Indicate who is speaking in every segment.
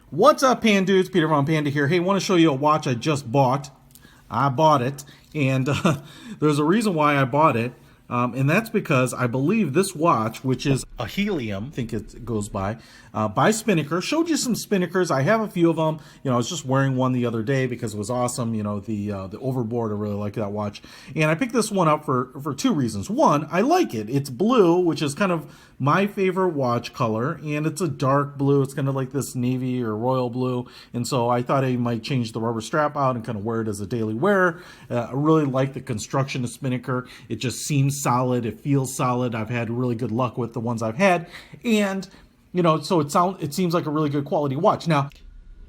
Speaker 1: What's up, Panda dudes? Peter from Panda here. Hey, want to show you a watch I just bought. I bought it, and there's a reason why I bought it, and that's because I believe this watch, which is a Helium, I think it goes by Spinnaker. Showed you some Spinnakers. I have a few of them. You know, I was just wearing one the other day because it was awesome. You know, the overboard. I really like that watch, and I picked this one up for two reasons. One, I like it. It's blue, which is kind of my favorite watch color, and it's a dark blue. It's kind of like this navy or royal blue, and so I thought I might change the rubber strap out and kind of wear it as a daily wear. I really like the construction of Spinnaker. It just seems solid. It feels solid. I've had really good luck with the ones I've had, and you know, so it seems like a really good quality watch. Now,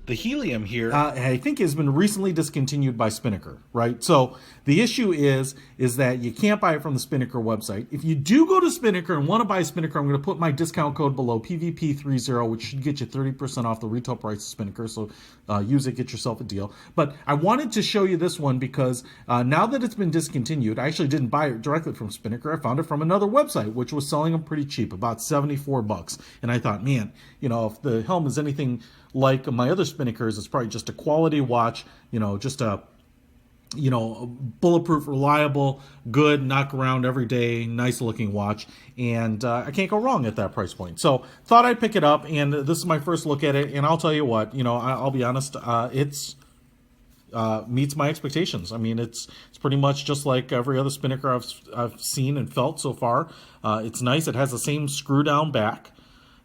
Speaker 1: the Helium here, I think, has been recently discontinued by Spinnaker, right? So the issue is that you can't buy it from the Spinnaker website. If you do go to Spinnaker and want to buy Spinnaker, I'm going to put my discount code below, PVP30, which should get you 30% off the retail price of Spinnaker. So use it, get yourself a deal. But I wanted to show you this one because now that it's been discontinued, I actually didn't buy it directly from Spinnaker. I found it from another website, which was selling them pretty cheap, about 74 bucks. And I thought, man, you know, if the Helm is anything like my other Spinnakers, it's probably just a quality watch, you know, just a, you know, bulletproof, reliable, good, knock around every day, nice looking watch. And I can't go wrong at that price point. So thought I'd pick it up, and this is my first look at it. And I'll tell you what, you know, I'll be honest, it's meets my expectations. I mean, it's pretty much just like every other Spinnaker I've seen and felt so far. It's nice. It has the same screw down back.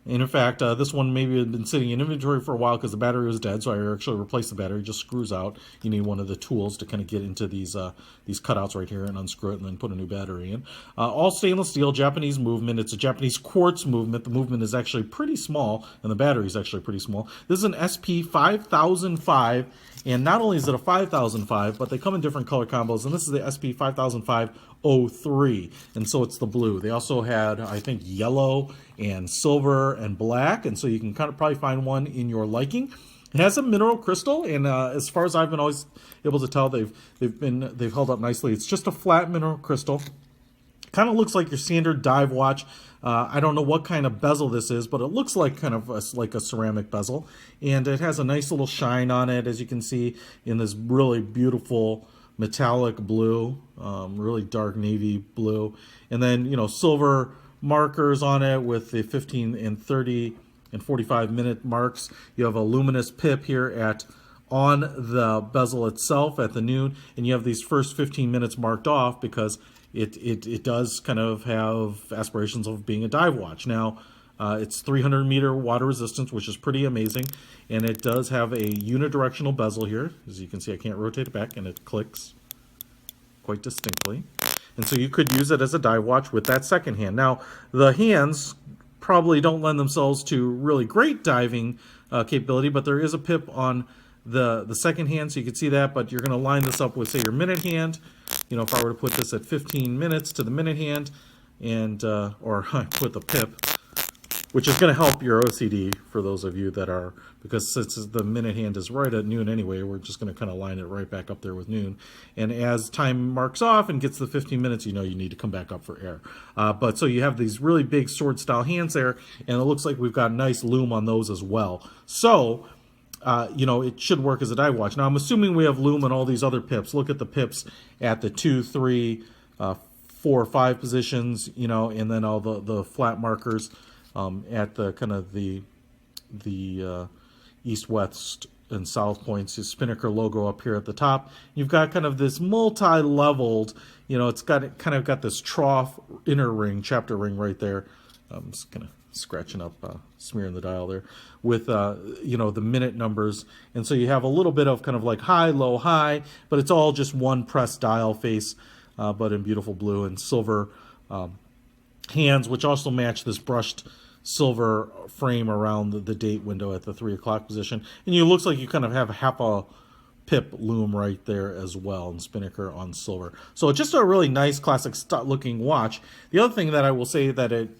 Speaker 1: And in fact, this one maybe had been sitting in inventory for a while because the battery was dead, so I actually replaced the battery. It just screws out. You need one of the tools to kind of get into these cutouts right here and unscrew it and then put a new battery in. All stainless steel, Japanese movement. It's a Japanese quartz movement. The movement is actually pretty small, and the battery is actually pretty small. This is an SP-5005, and not only is it a 5005, but they come in different color combos, and this is the SP-5005-03, and so it's the blue. They also had, I think, yellow and silver and black, and so you can kind of probably find one in your liking. It has a mineral crystal, and as far as I've been always able to tell, they've held up nicely. It's just a flat mineral crystal. Kind of looks like your standard dive watch. I don't know what kind of bezel this is, but it looks like kind of like a ceramic bezel, and it has a nice little shine on it, as you can see, in this really beautiful metallic blue, really dark navy blue, and then, you know, silver markers on it with the 15 and 30 and 45 minute marks. You have a luminous pip here on the bezel itself at the noon, and you have these first 15 minutes marked off because it does kind of have aspirations of being a dive watch. Now, it's 300 meter water resistance, which is pretty amazing, and it does have a unidirectional bezel here. As you can see, I can't rotate it back, and it clicks quite distinctly. And so you could use it as a dive watch with that second hand. Now, the hands probably don't lend themselves to really great diving capability, but there is a pip on the second hand, so you can see that. But you're going to line this up with, say, your minute hand. You know, if I were to put this at 15 minutes to the minute hand, and or put the pip, which is going to help your OCD for those of you that are, because since the minute hand is right at noon anyway, we're just going to kind of line it right back up there with noon. And as time marks off and gets to 15 minutes, you know you need to come back up for air. But so you have these really big sword style hands there, and it looks like we've got a nice lume on those as well. So, you know, it should work as a dive watch. Now, I'm assuming we have lume on all these other pips. Look at the pips at the 2, 3, 4, 5 positions, you know, and then all the flat markers at the kind of the east, west, and south points. The Spinnaker logo up here at the top. You've got kind of this multi-leveled, you know, it's kind of got this trough inner ring, chapter ring right there. I'm just kind of scratching up, smearing the dial there with, you know, the minute numbers. And so you have a little bit of kind of like high, low, high, but it's all just one pressed dial face, but in beautiful blue and silver hands, which also match this brushed silver frame around the date window at the 3 o'clock position. And it looks like you kind of have half a pip lume right there as well, and Spinnaker on silver. So it's just a really nice classic looking watch. The other thing that I will say that it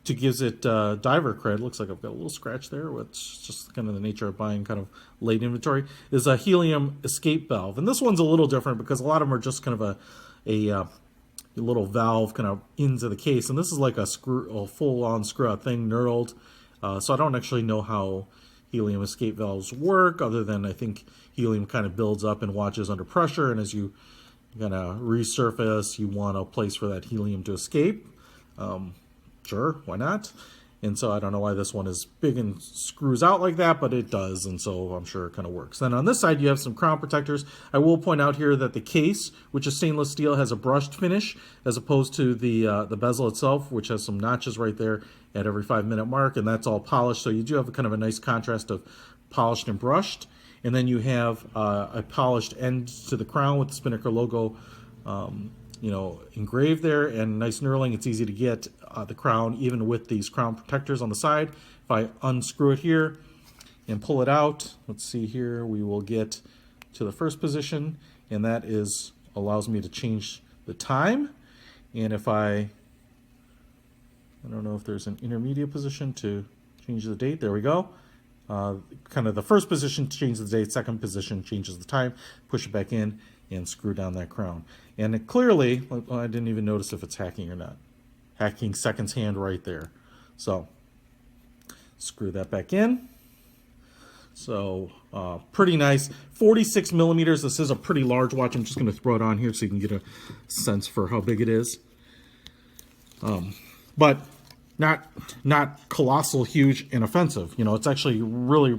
Speaker 1: gives it diver cred, looks like I've got a little scratch there, which is just kind of the nature of buying kind of late inventory, is a Helium escape valve. And this one's a little different because a lot of them are just kind of a little valve kind of into the case, and this is like a full-on screw-out thing, knurled. So I don't actually know how helium escape valves work, other than I think helium kind of builds up in watches under pressure, and as you kind of resurface, you want a place for that helium to escape. Sure, why not? And so I don't know why this one is big and screws out like that, but it does, and so I'm sure it kind of works. Then on this side, you have some crown protectors. I will point out here that the case, which is stainless steel, has a brushed finish, as opposed to the bezel itself, which has some notches right there at every 5-minute mark, and that's all polished. So you do have a kind of a nice contrast of polished and brushed. And then you have a polished end to the crown with the Spinnaker logo engraved there, and nice knurling. It's easy to get the crown even with these crown protectors on the side. If I unscrew it here and pull it out, let's see here, we will get to the first position, and that allows me to change the time. And if I don't know if there's an intermediate position to change the date. There we go. Kind of the first position changes the date, second position changes the time, push it back in, and screw down that crown. And it clearly, I didn't even notice if it's hacking or not. Hacking seconds hand right there. So screw that back in. So pretty nice. 46 millimeters. This is a pretty large watch. I'm just going to throw it on here so you can get a sense for how big it is. But not colossal, huge, and offensive. You know, it's actually really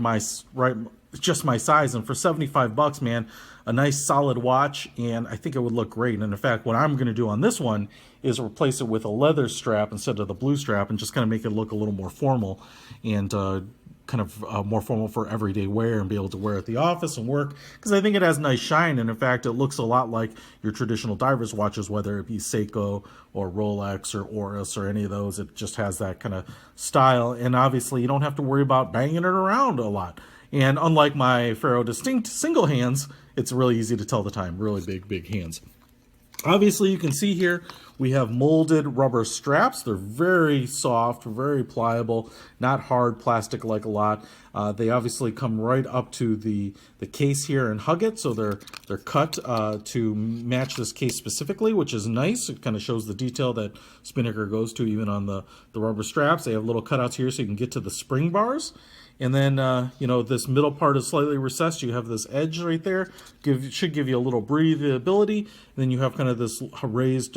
Speaker 1: just my size, and for $75, man, a nice solid watch, and I think it would look great. And in fact, what I'm going to do on this one is replace it with a leather strap instead of the blue strap, and just kind of make it look a little more formal, and kind of more formal for everyday wear, and be able to wear at the office and work, because I think it has nice shine, and in fact, it looks a lot like your traditional diver's watches, whether it be Seiko or Rolex or Oris or any of those. It just has that kind of style, and obviously you don't have to worry about banging it around a lot. And unlike my Faro Distinct single hands, it's really easy to tell the time. Really big hands. Obviously, you can see here we have molded rubber straps. They're very soft, very pliable, not hard plastic like a lot. They obviously come right up to the case here and hug it, so they're cut to match this case specifically, which is nice. It kind of shows the detail that Spinnaker goes to even on the rubber straps. They have little cutouts here so you can get to the spring bars. And then, this middle part is slightly recessed. You have this edge right there. Should give you a little breathability. And then you have kind of this raised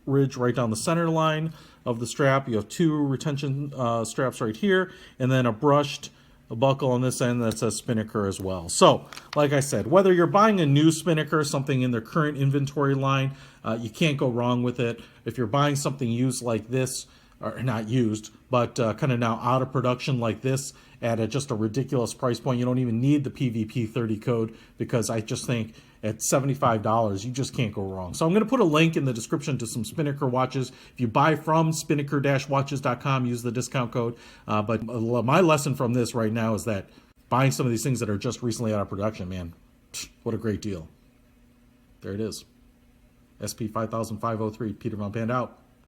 Speaker 1: ridge right down the center line of the strap. You have two retention straps right here, and then a brushed buckle on this end that says Spinnaker as well. So, like I said, whether you're buying a new Spinnaker, something in their current inventory line, you can't go wrong with it. If you're buying something used like this, or not used, but kind of now out of production like this, at just a ridiculous price point. You don't even need the PVP30 code, because I just think at $75, you just can't go wrong. So I'm going to put a link in the description to some Spinnaker watches. If you buy from spinnaker-watches.com, use the discount code. But my lesson from this right now is that buying some of these things that are just recently out of production, man, what a great deal. There it is. SP-5005-03, Peter Von Panda out.